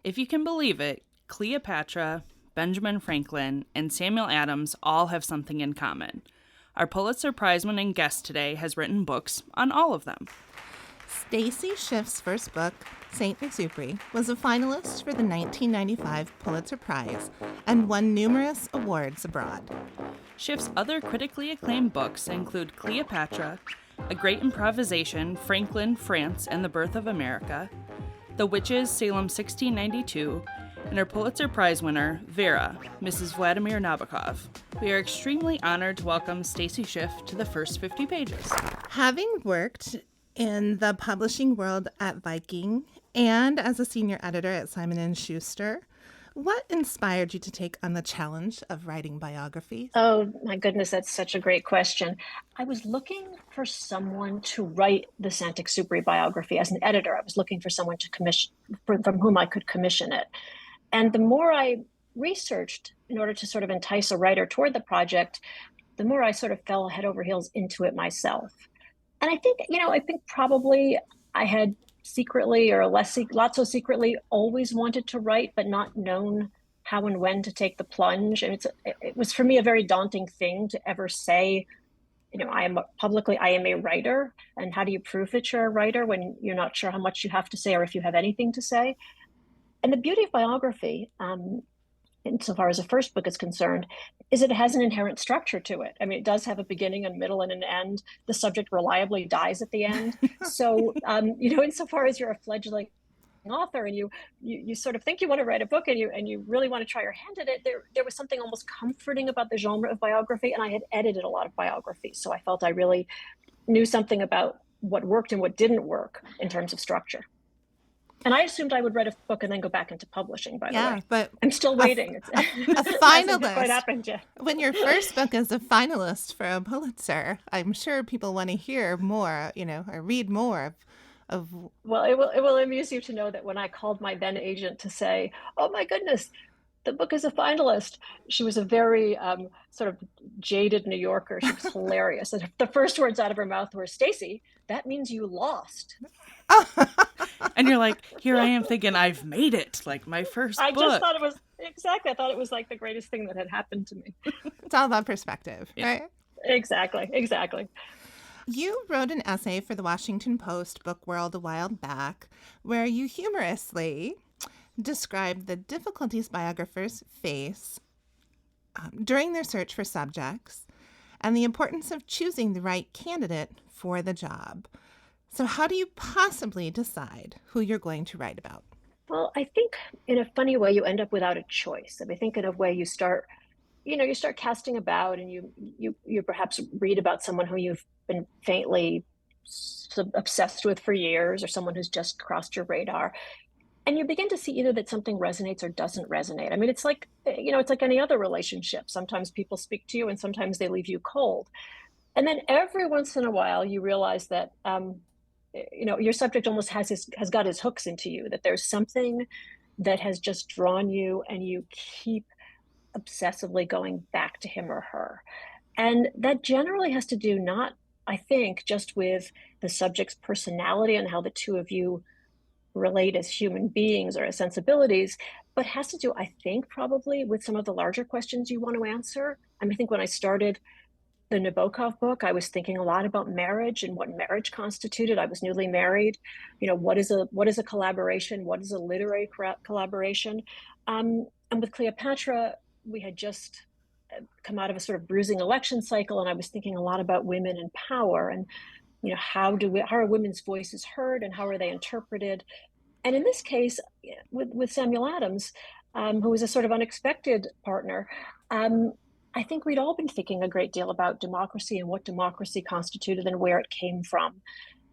If you can believe it, Cleopatra, Benjamin Franklin, and Samuel Adams all have something in common. Our Pulitzer Prize-winning guest today has written books on all of them. Stacy Schiff's first book, Saint Exupery, was a finalist for the 1995 Pulitzer Prize and won numerous awards abroad. Schiff's other critically acclaimed books include Cleopatra, A Great Improvisation, Franklin, France, and the Birth of America, The Witches, Salem 1692, and her Pulitzer Prize winner, Vera, Mrs. Vladimir Nabokov. We are extremely honored to welcome Stacy Schiff to the first 50 pages. Having worked in the publishing world at Viking and as a senior editor at Simon & Schuster, what inspired you to take on the challenge of writing biographies? Oh, my goodness, that's such a great question. I was looking for someone to write the Saint-Exupéry biography. As an editor, I was looking for someone to commission, from whom I could commission it. And the more I researched in order to sort of entice a writer toward the project, the more I sort of fell head over heels into it myself. And I think probably I had secretly or not so secretly always wanted to write, but not known how and when to take the plunge. And it was for me a very daunting thing to ever say, I am a writer. And how do you prove that you're a writer when you're not sure how much you have to say or if you have anything to say? And the beauty of biography, insofar as the first book is concerned, is it has an inherent structure to it. I mean, it does have a beginning, a middle, and an end. The subject reliably dies at the end. So, insofar as you're a fledgling author and you sort of think you want to write a book and you really want to try your hand at it, there was something almost comforting about the genre of biography. And I had edited a lot of biographies, so I felt I really knew something about what worked and what didn't work in terms of structure. And I assumed I would write a book and then go back into publishing, by the way. But I'm still waiting. A finalist. Hasn't quite happened yet. When your first book is a finalist for a Pulitzer, I'm sure people want to hear more, or read more of. Well, it will amuse you to know that when I called my then agent to say, "Oh my goodness, the book is a finalist," she was a very sort of jaded New Yorker. She was hilarious. And the first words out of her mouth were, "Stacy, that means you lost." And you're like, here I am thinking I've made it, like my first book. I just thought it was, exactly, I thought it was like the greatest thing that had happened to me. It's all about perspective, Yeah. right? Exactly. You wrote an essay for the Washington Post book world a while back where you humorously described the difficulties biographers face during their search for subjects and the importance of choosing the right candidate for the job. So how do you possibly decide who you're going to write about? Well, I think in a funny way, you end up without a choice. I mean, I think in a way you start casting about and you perhaps read about someone who you've been faintly obsessed with for years or someone who's just crossed your radar. And you begin to see either that something resonates or doesn't resonate. I mean, it's like any other relationship. Sometimes people speak to you and sometimes they leave you cold. And then every once in a while you realize that, your subject almost has got his hooks into you, that there's something that has just drawn you and you keep obsessively going back to him or her. And that generally has to do not, I think, just with the subject's personality and how the two of you relate as human beings or as sensibilities, but has to do, I think, probably with some of the larger questions you want to answer. I mean, I think when I started the Nabokov book, I was thinking a lot about marriage and what marriage constituted. I was newly married. What is a collaboration? What is a literary collaboration? And with Cleopatra, we had just come out of a sort of bruising election cycle, and I was thinking a lot about women and power, and how are women's voices heard, and how are they interpreted? And in this case, with Samuel Adams, who was a sort of unexpected partner. I think we'd all been thinking a great deal about democracy and what democracy constituted and where it came from.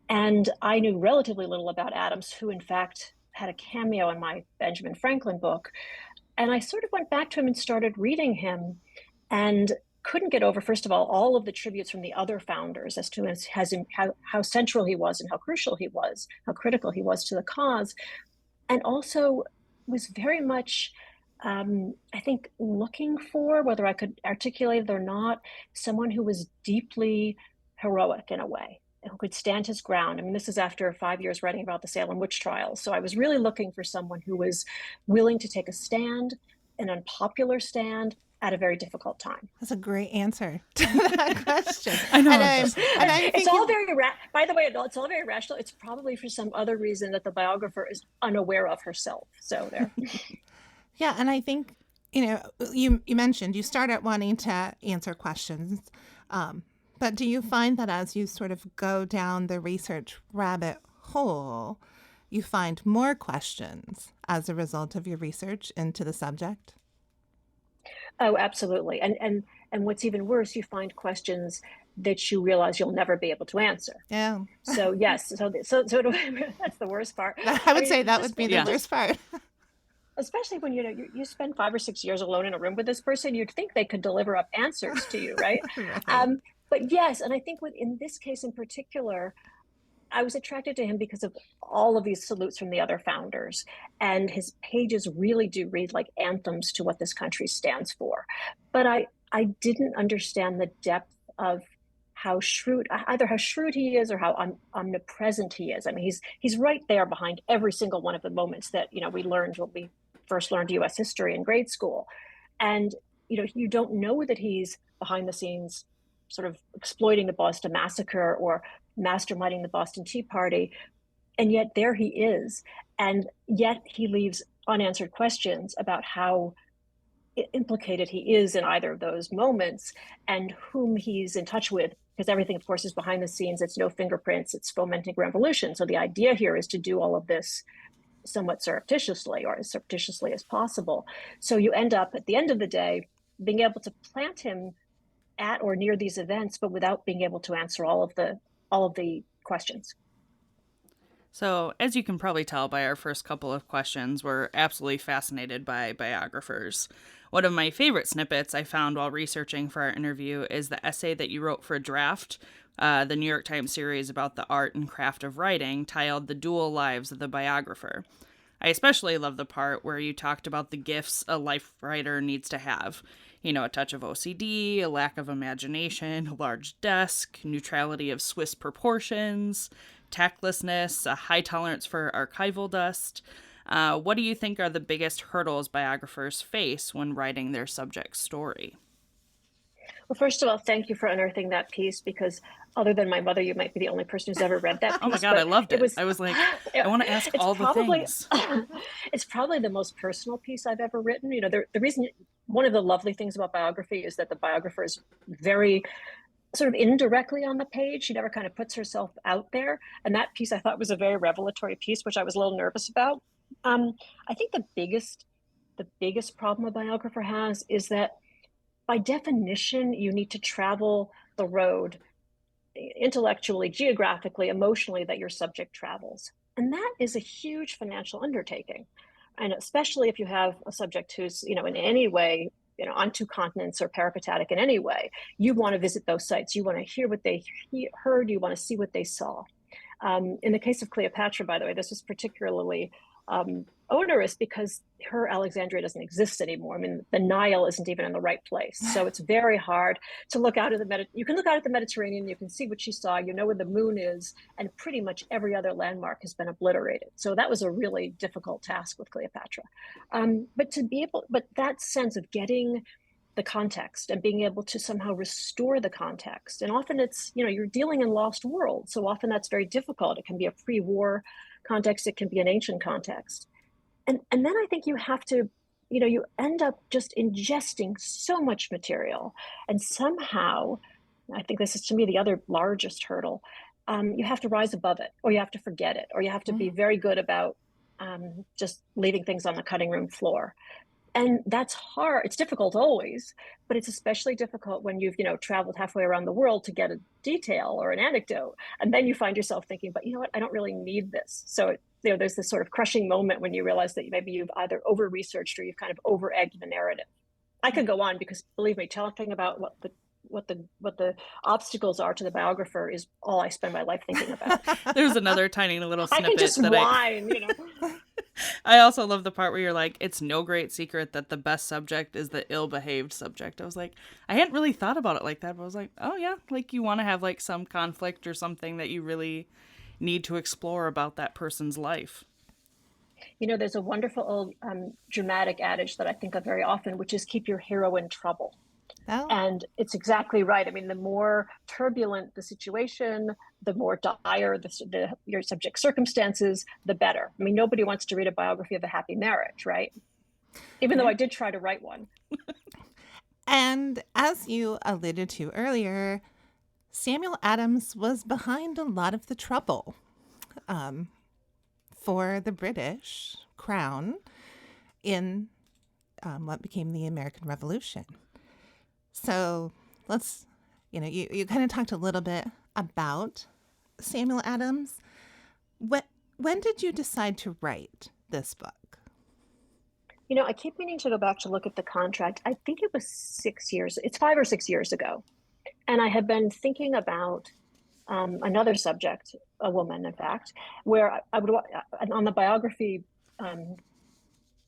And I knew relatively little about Adams, who in fact had a cameo in my Benjamin Franklin book. And I sort of went back to him and started reading him and couldn't get over, first of all of the tributes from the other founders as to how central he was and how crucial he was, how critical he was to the cause. And also was very much I think looking for, whether I could articulate it or not, someone who was deeply heroic in a way. who could stand his ground. I mean, this is after 5 years writing about the Salem witch trials. So I was really looking for someone who was willing to take a stand, an unpopular stand, at a very difficult time. That's a great answer to that question. I know. And I'm It's thinking, all very, by the way, it's all very rational. It's probably for some other reason that the biographer is unaware of herself. So there. yeah, and I think, you mentioned you start at wanting to answer questions, but do you find that as you sort of go down the research rabbit hole, you find more questions as a result of your research into the subject? Oh, absolutely. And what's even worse, you find questions that you realize you'll never be able to answer. Yeah. So yes, so that's the worst part. I would say that would be the worst part. Especially when you spend 5 or 6 years alone in a room with this person, you'd think they could deliver up answers to you, right? Right. But yes, and I think in this case in particular, I was attracted to him because of all of these salutes from the other founders, and his pages really do read like anthems to what this country stands for. But I didn't understand the depth of how shrewd he is or how omnipresent he is. I mean, he's right there behind every single one of the moments that we learned when we first learned U.S. history in grade school, and you don't know that he's behind the scenes, sort of exploiting the Boston Massacre or masterminding the Boston Tea Party, and yet there he is, and yet he leaves unanswered questions about how implicated he is in either of those moments and whom he's in touch with, because everything, of course, is behind the scenes. It's no fingerprints, it's fomenting revolution. So the idea here is to do all of this somewhat surreptitiously, or as surreptitiously as possible. So you end up at the end of the day being able to plant him at or near these events, but without being able to answer all of the questions. So, as you can probably tell by our first couple of questions, we're absolutely fascinated by biographers. One of my favorite snippets I found while researching for our interview is the essay that you wrote for Draft, the New York Times series about the art and craft of writing, titled The Dual Lives of the Biographer. I especially love the part where you talked about the gifts a life writer needs to have. A touch of OCD, a lack of imagination, a large desk, neutrality of Swiss proportions, tactlessness, a high tolerance for archival dust. What do you think are the biggest hurdles biographers face when writing their subject's story? Well, first of all, thank you for unearthing that piece, because other than my mother, you might be the only person who's ever read that piece. Oh my God, I loved it. I was like, I want to ask all the things. It's probably the most personal piece I've ever written. The reason, one of the lovely things about biography is that the biographer is very sort of indirectly on the page. She never kind of puts herself out there. And that piece I thought was a very revelatory piece, which I was a little nervous about. I think the biggest problem a biographer has is that by definition, you need to travel the road intellectually, geographically, emotionally that your subject travels. And that is a huge financial undertaking. And especially if you have a subject who's, in any way, on 2 continents or peripatetic in any way, you want to visit those sites. You want to hear what they heard. You want to see what they saw. In the case of Cleopatra, by the way, this was particularly onerous because her Alexandria doesn't exist anymore. I mean, the Nile isn't even in the right place. So it's very hard to look out at you can look out at the Mediterranean, you can see what she saw, where the moon is, and pretty much every other landmark has been obliterated. So that was a really difficult task with Cleopatra. But that sense of getting the context and being able to somehow restore the context. And often it's, you're dealing in lost worlds. So often that's very difficult. It can be a pre-war context. It can be an ancient context. And then I think you have to, you end up just ingesting so much material. And somehow, I think this is to me the other largest hurdle, you have to rise above it, or you have to forget it, or you have to be very good about just leaving things on the cutting room floor. And that's hard. It's difficult always, but it's especially difficult when you've, traveled halfway around the world to get a detail or an anecdote. And then you find yourself thinking, but you know what, I don't really need this. So, there's this sort of crushing moment when you realize that maybe you've either over-researched or you've kind of over-egged the narrative. I could go on because, believe me, talking about what the obstacles are to the biographer is all I spend my life thinking about. There's another tiny little snippet. I can just whine, I also love the part where you're like, it's no great secret that the best subject is the ill-behaved subject. I was like, I hadn't really thought about it like that, but I was like, oh yeah, like you want to have like some conflict or something that you really need to explore about that person's life. There's a wonderful old dramatic adage that I think of very often, which is keep your hero in trouble. Oh, And it's exactly right. I mean, the more turbulent the situation, the more dire your subject circumstances, the better. I mean, nobody wants to read a biography of a happy marriage, right? Even though yeah. I did try to write one. And as you alluded to earlier, Samuel Adams was behind a lot of the trouble for the British crown in what became the American Revolution. So let's, you kind of talked a little bit about Samuel Adams. When did you decide to write this book? I keep meaning to go back to look at the contract. I think it was 6 years. It's 5 or 6 years ago. And I had been thinking about another subject, a woman, in fact, where I would, on the biography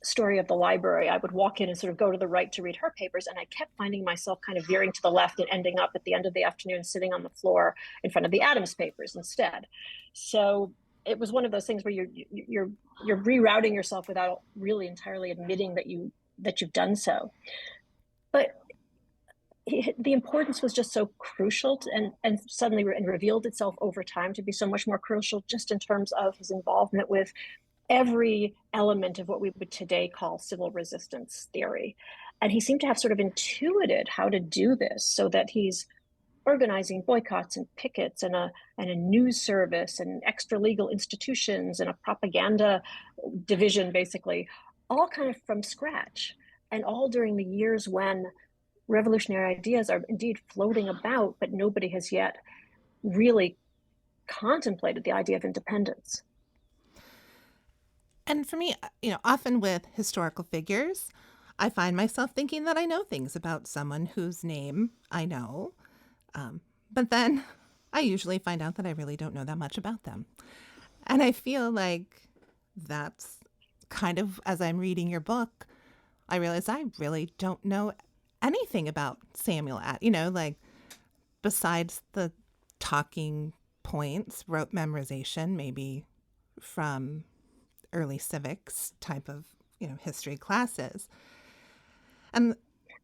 story of the library, I would walk in and sort of go to the right to read her papers. And I kept finding myself kind of veering to the left and ending up at the end of the afternoon sitting on the floor in front of the Adams papers instead. So it was one of those things where you're rerouting yourself without really entirely admitting that you've done so. But the importance was just so crucial and suddenly revealed itself over time to be so much more crucial, just in terms of his involvement with every element of what we would today call civil resistance theory. And he seemed to have sort of intuited how to do this, so that he's organizing boycotts and pickets and a news service and extra legal institutions and a propaganda division, basically, all kind of from scratch, and all during the years when revolutionary ideas are indeed floating about, but nobody has yet really contemplated the idea of independence. And for me, often with historical figures, I find myself thinking that I know things about someone whose name I know. But then I usually find out that I really don't know that much about them. And I feel like that's kind of, as I'm reading your book, I realize I really don't know anything about Samuel. Like besides the talking points, rote memorization, maybe from early civics type of, history classes. And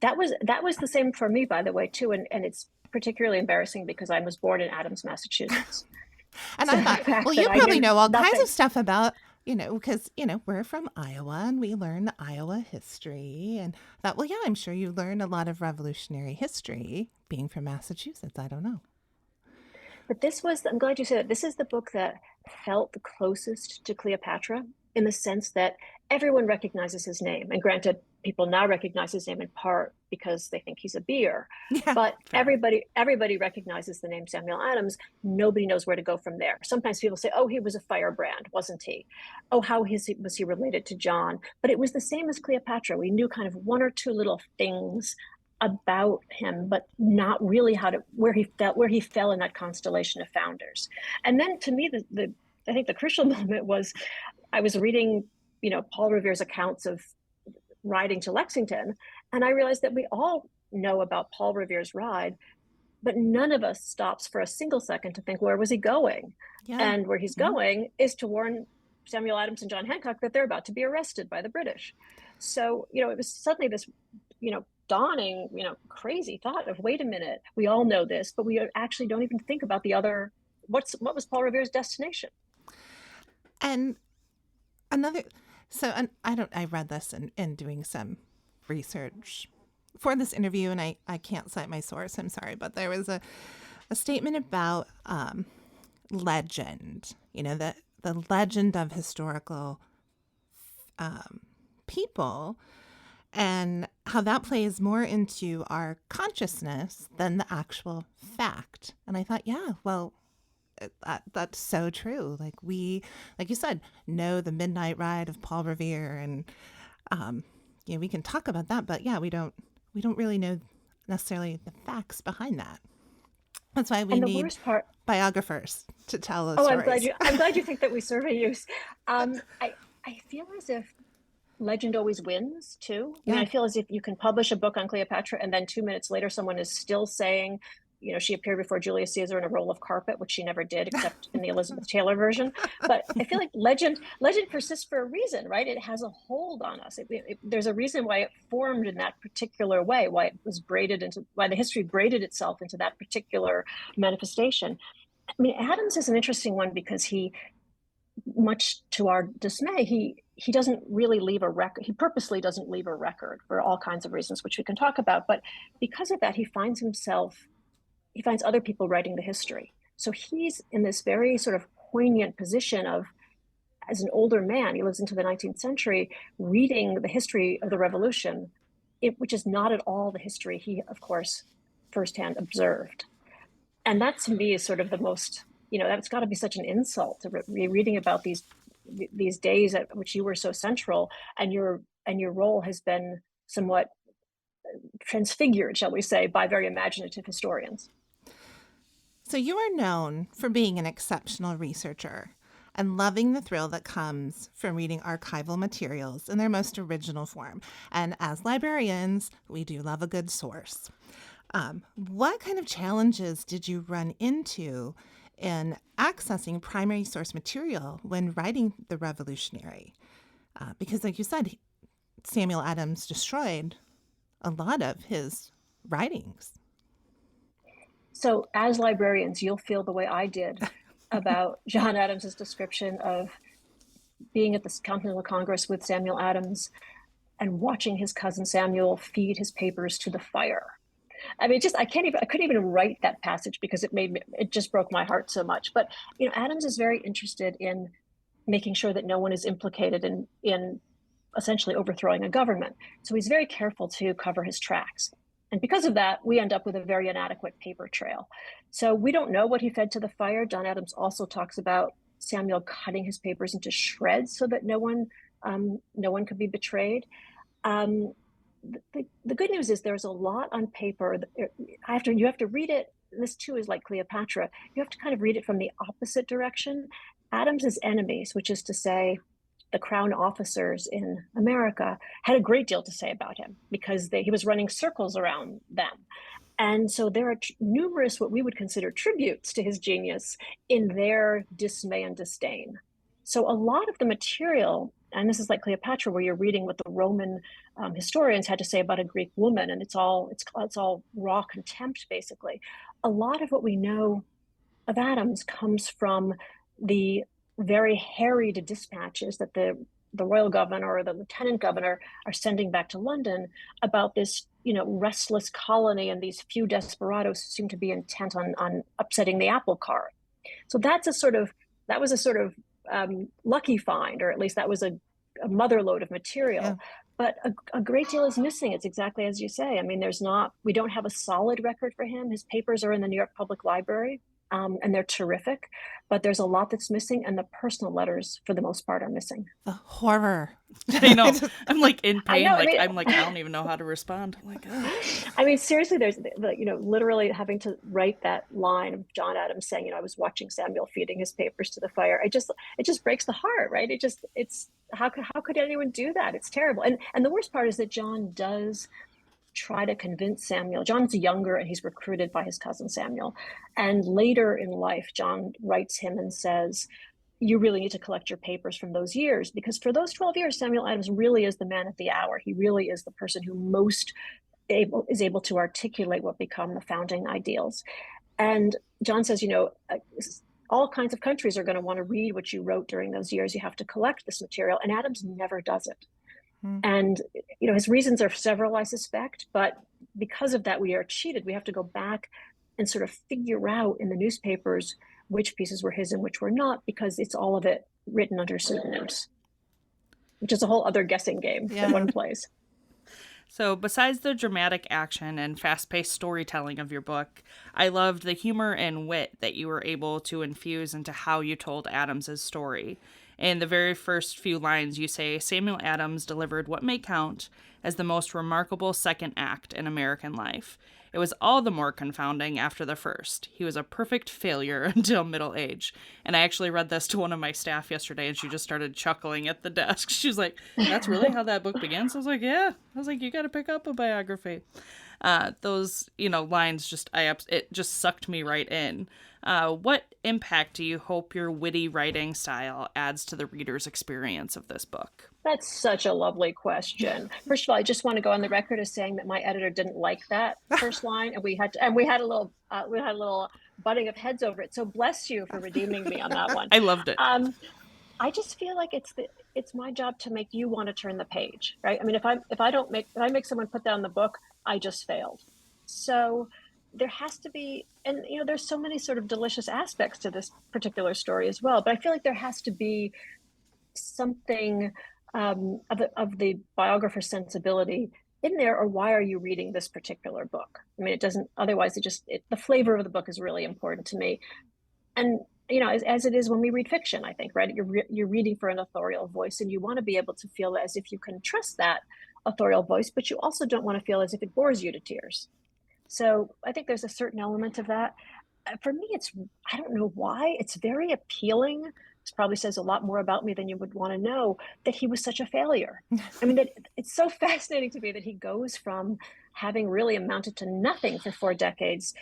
that was the same for me, by the way, too. And it's particularly embarrassing because I was born in Adams, Massachusetts. and So I the thought, fact well, that you I probably knew know all kinds nothing. of stuff about, because, we're from Iowa and we learn Iowa history. And I thought, well, yeah, I'm sure you learn a lot of revolutionary history being from Massachusetts. I don't know. But I'm glad you said that. This is the book that felt the closest to Cleopatra, in the sense that everyone recognizes his name. And granted, people now recognize his name in part because they think he's a beer. Yeah. But Fair. everybody recognizes the name Samuel Adams. Nobody knows where to go from there. Sometimes people say, oh, he was a firebrand, wasn't he? Oh, was he related to John? But it was the same as Cleopatra. We knew kind of one or two little things about him, but not really where he fell in that constellation of founders. And then to me, I think the crucial moment was I was reading, Paul Revere's accounts of riding to Lexington, and I realized that we all know about Paul Revere's ride, but none of us stops for a single second to think, where was he going? Yeah. And where he's going is to warn Samuel Adams and John Hancock that they're about to be arrested by the British. So, it was suddenly this, dawning, crazy thought of, wait a minute, we all know this, but we actually don't even think about the other. What was Paul Revere's destination? And I read this in doing some research for this interview, and I can't cite my source, I'm sorry, but there was a statement about legend, the legend of historical people, and how that plays more into our consciousness than the actual fact. And I thought, yeah, well, that's so true. Like like you said, know the midnight ride of Paul Revere, and we can talk about that, but yeah, we don't really know necessarily the facts behind that. That's why we need biographers to tell us. Oh, stories. I'm glad you think that we survey use. I feel as if legend always wins too. I mean, Yeah. I feel as if you can publish a book on Cleopatra and then 2 minutes later someone is still saying, she appeared before Julius Caesar in a roll of carpet, which she never did except in the Elizabeth Taylor version. But I feel like legend persists for a reason, right? It has a hold on us. There's a reason why it formed in that particular way, why the history braided itself into that particular manifestation. I mean, Adams is an interesting one because he, much to our dismay, he doesn't really leave a record. He purposely doesn't leave a record for all kinds of reasons, which we can talk about. But because of that, he finds other people writing the history. So he's in this very sort of poignant position of, as an older man, he lives into the 19th century, reading the history of the revolution, which is not at all the history he, of course, firsthand observed. And that to me is sort of the most, that's got to be such an insult to be reading about these days at which you were so central, and your role has been somewhat transfigured, shall we say, by very imaginative historians. So you are known for being an exceptional researcher and loving the thrill that comes from reading archival materials in their most original form. And as librarians, we do love a good source. What kind of challenges did you run into in accessing primary source material when writing The Revolutionary? Because like you said, Samuel Adams destroyed a lot of his writings. So as librarians, you'll feel the way I did about John Adams's description of being at the Continental Congress with Samuel Adams and watching his cousin Samuel feed his papers to the fire. I mean, I couldn't even write that passage because it just broke my heart so much. But, Adams is very interested in making sure that no one is implicated in essentially overthrowing a government. So he's very careful to cover his tracks. And because of that, we end up with a very inadequate paper trail. So we don't know what he fed to the fire. John Adams also talks about Samuel cutting his papers into shreds so that no one could be betrayed. The good news is there's a lot on paper. You have to read it. This too is like Cleopatra. You have to kind of read it from the opposite direction. Adams's enemies, which is to say the crown officers in America, had a great deal to say about him because he was running circles around them. And so there are numerous what we would consider tributes to his genius in their dismay and disdain. So a lot of the material, and this is like Cleopatra, where you're reading what the Roman historians had to say about a Greek woman, and it's all raw contempt, basically. A lot of what we know of Adams comes from the very harried dispatches that the royal governor or the lieutenant governor are sending back to London about this, restless colony and these few desperados who seem to be intent on upsetting the apple cart. So that was a sort of lucky find, or at least that was a motherlode of material. Yeah. But a great deal is missing. It's exactly as you say. I mean, we don't have a solid record for him. His papers are in the New York Public Library, and they're terrific, but there's a lot that's missing, and the personal letters, for the most part, are missing. The horror. I know. I'm like in pain. I don't even know how to respond. I'm like, oh. I mean, seriously, there's, literally having to write that line of John Adams saying, I was watching Samuel feeding his papers to the fire. It just breaks the heart, right? How could anyone do that? It's terrible. And the worst part is that John does try to convince Samuel. John's younger and he's recruited by his cousin Samuel. And later in life, John writes him and says, you really need to collect your papers from those years, because for those 12 years, Samuel Adams really is the man of the hour. He really is the person who most is able to articulate what become the founding ideals. And John says, all kinds of countries are going to want to read what you wrote during those years. You have to collect this material. And Adams never does it. And, his reasons are several, I suspect, but because of that, we are cheated. We have to go back and sort of figure out in the newspapers which pieces were his and which were not, because it's all of it written under pseudonyms, which is a whole other guessing game that one plays. So besides the dramatic action and fast-paced storytelling of your book, I loved the humor and wit that you were able to infuse into how you told Adams's story. In the very first few lines, you say, Samuel Adams delivered what may count as the most remarkable second act in American life. It was all the more confounding after the first. He was a perfect failure until middle age. And I actually read this to one of my staff yesterday, and she just started chuckling at the desk. She was like, that's really how that book begins? I was like, yeah. I was like, you got to pick up a biography. Those, lines it just sucked me right in. What impact do you hope your witty writing style adds to the reader's experience of this book? That's such a lovely question. First of all, I just want to go on the record as saying that my editor didn't like that first line, and we had a little butting of heads over it. So bless you for redeeming me on that one. I loved it. I just feel like it's my job to make you want to turn the page, right? I mean, if I make someone put down the book, I just failed. So there has to be, and there's so many sort of delicious aspects to this particular story as well. But I feel like there has to be something of the biographer's sensibility in there, or why are you reading this particular book? I mean, it doesn't, otherwise the flavor of the book is really important to me. And, as it is when we read fiction, I think, right? You're reading for an authorial voice, and you want to be able to feel as if you can trust that authorial voice, but you also don't want to feel as if it bores you to tears. So I think there's a certain element of that. For me, I don't know why, it's very appealing. This probably says a lot more about me than you would want to know, that he was such a failure. I mean, it's so fascinating to me that he goes from having really amounted to nothing for 4 decades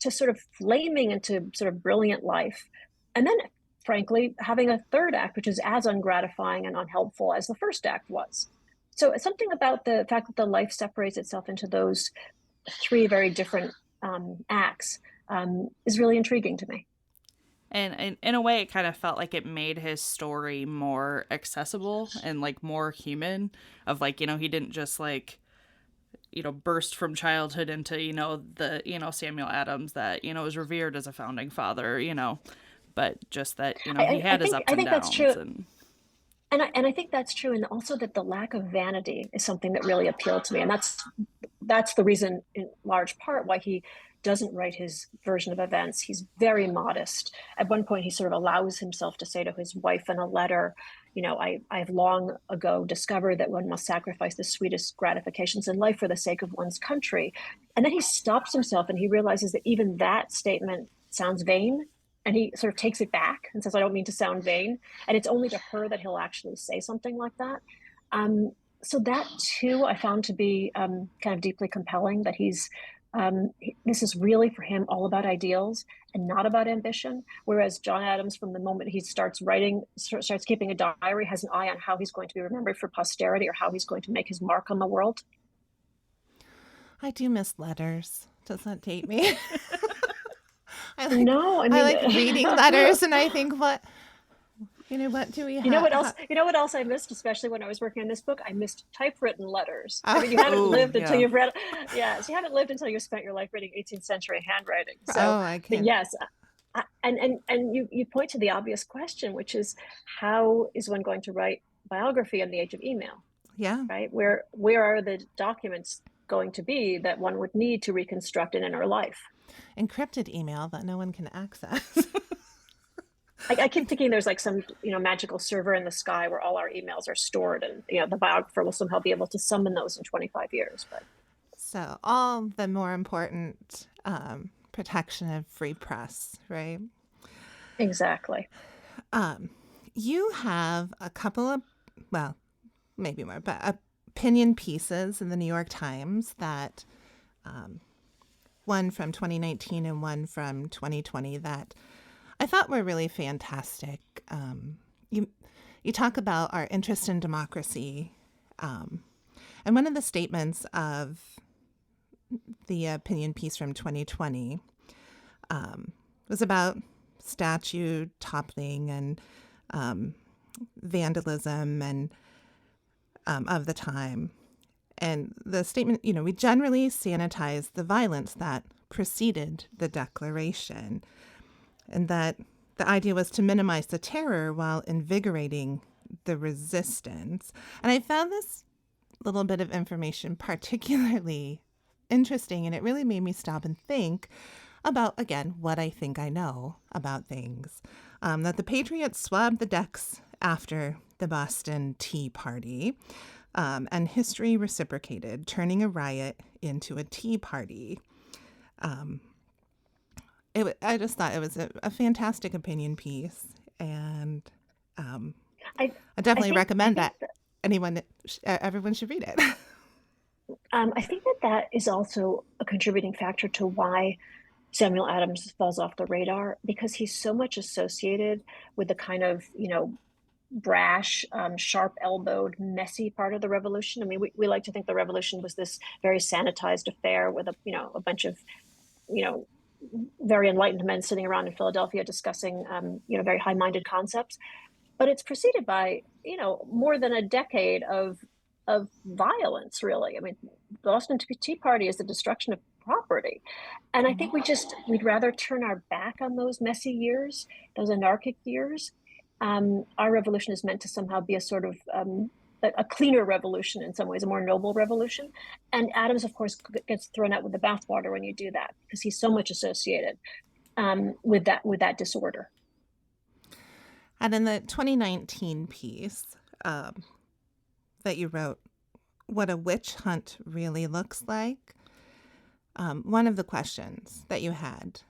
to sort of flaming into sort of brilliant life. And then, frankly, having a third act, which is as ungratifying and unhelpful as the first act was. So it's something about the fact that the life separates itself into those 3 very different acts is really intriguing to me. And in a way, it kind of felt like it made his story more accessible and like more human. Of like, he didn't just like, burst from childhood into, the, Samuel Adams that, is revered as a founding father, but just that, he had his ups and downs. That's true. And I think that's true. And also that the lack of vanity is something that really appealed to me. And that's the reason, in large part, why he doesn't write his version of events. He's very modest. At one point, he sort of allows himself to say to his wife in a letter, I've long ago discovered that one must sacrifice the sweetest gratifications in life for the sake of one's country. And then he stops himself and he realizes that even that statement sounds vain. And he sort of takes it back and says, I don't mean to sound vain. And it's only to her that he'll actually say something like that. So that, too, I found to be kind of deeply compelling, that this is really for him all about ideals and not about ambition. Whereas John Adams, from the moment he starts keeping a diary, has an eye on how he's going to be remembered for posterity or how he's going to make his mark on the world. I do miss letters. Does that date me? I like reading letters, and I think, what do we have? You know what else I missed, especially when I was working on this book? I missed typewritten letters. I mean, you haven't lived until you've read. Yes, you haven't lived until you've spent your life reading 18th century handwriting. So, I can. Yes, and you point to the obvious question, which is, how is one going to write biography in the age of email? Yeah. Right. Where are the documents going to be that one would need to reconstruct an inner life? Encrypted email that no one can access. I keep thinking there's like some, magical server in the sky where all our emails are stored, and the biographer will somehow be able to summon those in 25 years. But so all the more important protection of free press, right? Exactly. You have a couple of, well, maybe more, but opinion pieces in the New York Times that, one from 2019 and one from 2020, that I thought were really fantastic. You talk about our interest in democracy, and one of the statements of the opinion piece from 2020 was about statue toppling and vandalism and of the time. And the statement, we generally sanitize the violence that preceded the declaration, and that the idea was to minimize the terror while invigorating the resistance. And I found this little bit of information particularly interesting, and it really made me stop and think about, again, what I think I know about things. That the Patriots swabbed the decks after the Boston Tea Party, and history reciprocated, turning a riot into a tea party. I just thought it was a fantastic opinion piece, and I definitely think recommend that everyone should read it. I think that is also a contributing factor to why Samuel Adams falls off the radar, because he's so much associated with the kind of, brash, sharp-elbowed, messy part of the revolution. I mean, we like to think the revolution was this very sanitized affair with a bunch of, you know, very enlightened men sitting around in Philadelphia discussing, very high-minded concepts. But it's preceded by, more than a decade of violence, really. I mean, the Boston Tea Party is the destruction of property. And I think we'd rather turn our back on those messy years, those anarchic years. Our revolution is meant to somehow be a sort of a cleaner revolution in some ways, a more noble revolution. And Adams, of course, gets thrown out with the bathwater when you do that, because he's so much associated with that disorder. And in the 2019 piece that you wrote, What a Witch Hunt Really Looks Like, one of the questions that you had,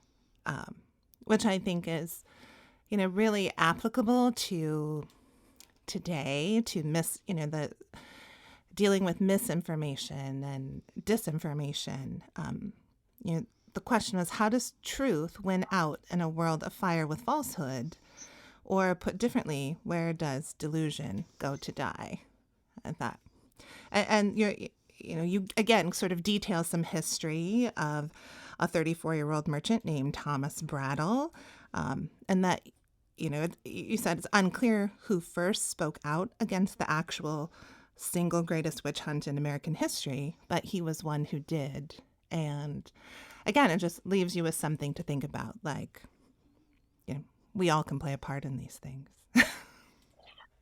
which I think is, really applicable to today, to the dealing with misinformation and disinformation. The question was, how does truth win out in a world afire with falsehood? Or put differently, where does delusion go to die? I thought, and you again sort of detail some history of a 34-year-old merchant named Thomas Brattle, and that you said it's unclear who first spoke out against the actual single greatest witch hunt in American history, but he was one who did. And again, it just leaves you with something to think about, like, we all can play a part in these things.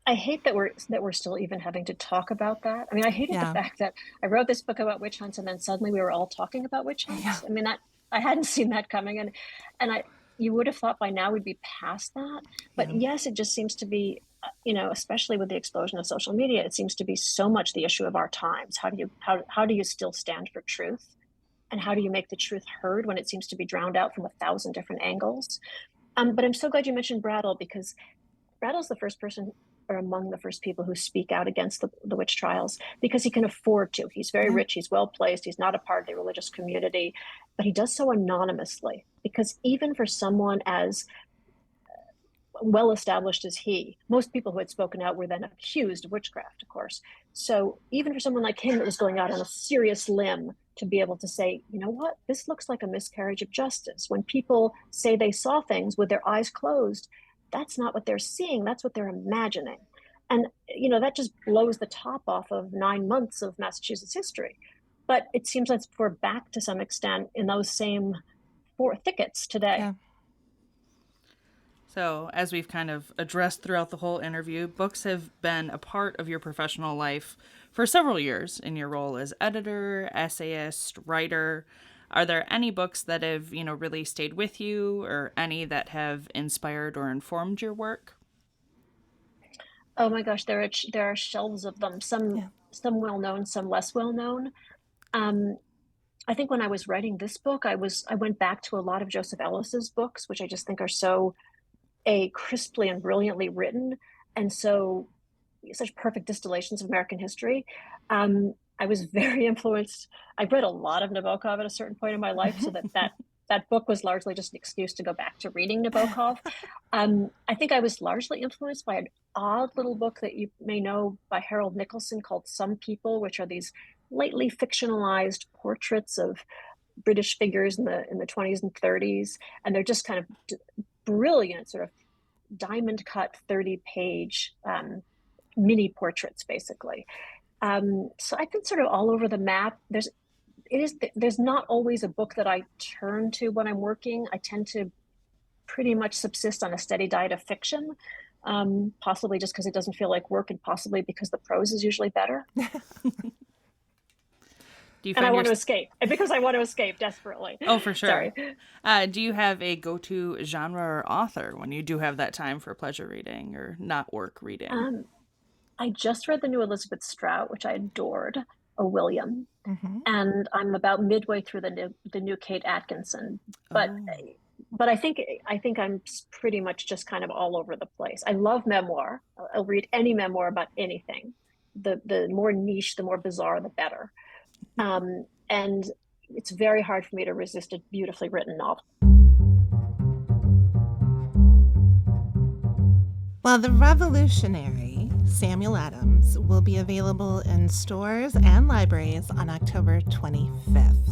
I hate that we're still even having to talk about that. I mean, I hated the fact that I wrote this book about witch hunts, and then suddenly we were all talking about witch hunts. Yeah. I mean, that I hadn't seen that coming, and you would have thought by now we'd be past that. But yes, it just seems to be, especially with the explosion of social media, it seems to be so much the issue of our times. How do you still stand for truth, and how do you make the truth heard when it seems to be drowned out from 1,000 different angles? But I'm so glad you mentioned Brattle, because Brattle's the first person, or among the first people, who speak out against the witch trials, because he can afford to. He's very rich, he's well placed, he's not a part of the religious community, but he does so anonymously, because even for someone as well established as he, most people who had spoken out were then accused of witchcraft, of course. So even for someone like him that was going out on a serious limb to be able to say, you know what, this looks like a miscarriage of justice. When people say they saw things with their eyes closed, that's not what they're seeing, that's what they're imagining. And, that just blows the top off of 9 months of Massachusetts history. But it seems like we're back to some extent in those same four thickets today. Yeah. So, as we've kind of addressed throughout the whole interview, books have been a part of your professional life for several years in your role as editor, essayist, writer. Are there any books that have, really stayed with you, or any that have inspired or informed your work? Oh my gosh, there are shelves of them. Some well known, some less well known. I think when I was writing this book, I went back to a lot of Joseph Ellis's books, which I just think are so crisply and brilliantly written, and such perfect distillations of American history. I was very influenced. I read a lot of Nabokov at a certain point in my life, so that book was largely just an excuse to go back to reading Nabokov. I think I was largely influenced by an odd little book that you may know by Harold Nicholson called Some People, which are these lately fictionalized portraits of British figures in the 20s and 30s, and they're just kind of brilliant, sort of diamond cut 30-page mini portraits, basically. So I've been sort of all over the map. There's not always a book that I turn to when I'm working. I tend to pretty much subsist on a steady diet of fiction, possibly just because it doesn't feel like work, and possibly because the prose is usually better. Do you And I find want to escape because I want to escape desperately. Oh, for sure. Sorry. Do you have a go-to genre or author when you do have that time for pleasure reading or not work reading? I just read the new Elizabeth Strout, which I adored, a William, Mm-hmm. and I'm about midway through the new Kate Atkinson. But Oh. but I think I'm pretty much just kind of all over the place. I love memoir. I'll read any memoir about anything. The more niche, the more bizarre, the better. And it's very hard for me to resist a beautifully written novel. Well, the revolutionary Samuel Adams will be available in stores and libraries on October 25th.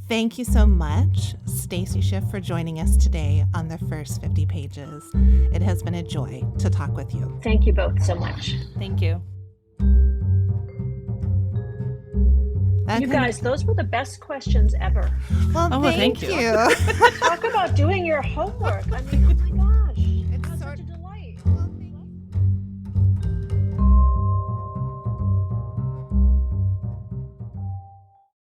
Thank you so much, Stacy Schiff, for joining us today on the first 50 pages. It has been a joy to talk with you. Thank you both so much. Thank you. You guys, those were the best questions ever. Well, Oh, well, thank thank you. you. Talk about doing your homework. I mean, oh my God.